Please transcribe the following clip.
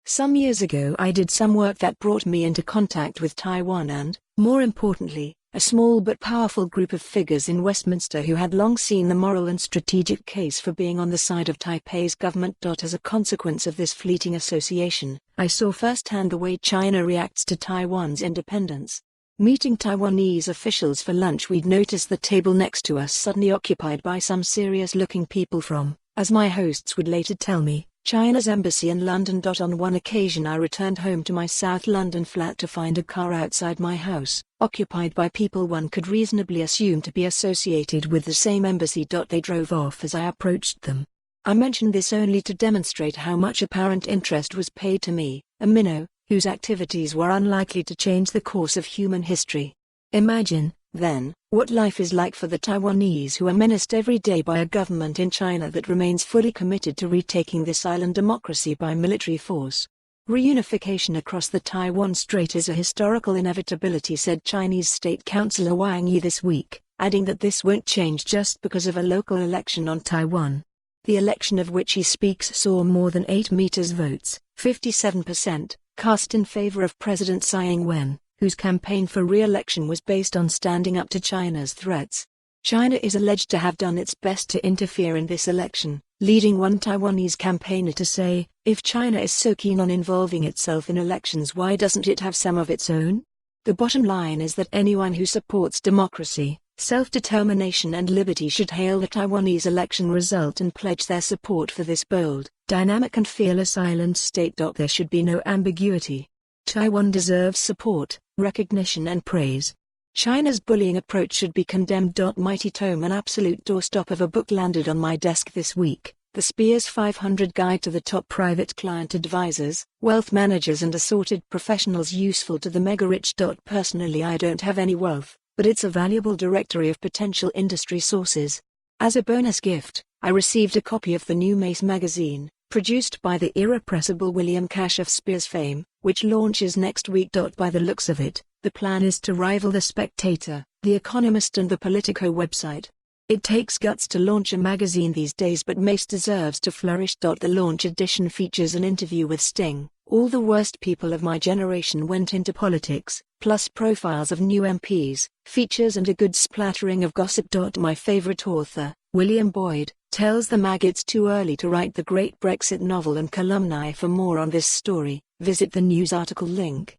Some years ago I did some work that brought me into contact with Taiwan and, more importantly, a small but powerful group of figures in Westminster who had long seen the moral and strategic case for being on the side of Taipei's government. As a consequence of this fleeting association, I saw firsthand the way China reacts to Taiwan's independence. Meeting Taiwanese officials for lunch, we'd noticed the table next to us suddenly occupied by some serious-looking people from, as my hosts would later tell me, China's embassy in London. On one occasion I returned home to my South London flat to find a car outside my house, occupied by people one could reasonably assume to be associated with the same embassy. They drove off as I approached them. I mention this only to demonstrate how much apparent interest was paid to me, a minnow, whose activities were unlikely to change the course of human history. Imagine, then, what life is like for the Taiwanese who are menaced every day by a government in China that remains fully committed to retaking this island democracy by military force. Reunification across the Taiwan Strait is a historical inevitability, said Chinese State Councillor Wang Yi this week, adding that this won't change just because of a local election on Taiwan. The election of which he speaks saw more than 8 million votes, 57%, cast in favor of President Tsai Ing-wen, whose campaign for re-election was based on standing up to China's threats. China is alleged to have done its best to interfere in this election, leading one Taiwanese campaigner to say, "If China is so keen on involving itself in elections, why doesn't it have some of its own?" The bottom line is that anyone who supports democracy, self-determination and liberty should hail the Taiwanese election result and pledge their support for this bold, dynamic and fearless island state. There should be no ambiguity. Taiwan deserves support, recognition and praise. China's bullying approach should be condemned. Mighty tome, an absolute doorstop of a book landed on my desk this week, The Spears 500 Guide to the Top Private Client Advisors, Wealth Managers and Assorted Professionals, useful to the mega-rich. Personally I don't have any wealth, but it's a valuable directory of potential industry sources. As a bonus gift, I received a copy of the new Mace magazine, produced by the irrepressible William Cash of Spears fame, which launches next week. By the looks of it, the plan is to rival The Spectator, The Economist and the Politico website. It takes guts to launch a magazine these days, but Mace deserves to flourish. The launch edition features an interview with Sting, All the Worst People of My Generation Went into Politics, plus profiles of new MPs, features and a good splattering of gossip. My favorite author, William Boyd, tells the mag it's too early to write the great Brexit novel and calumny. For more on this story, visit the news article link.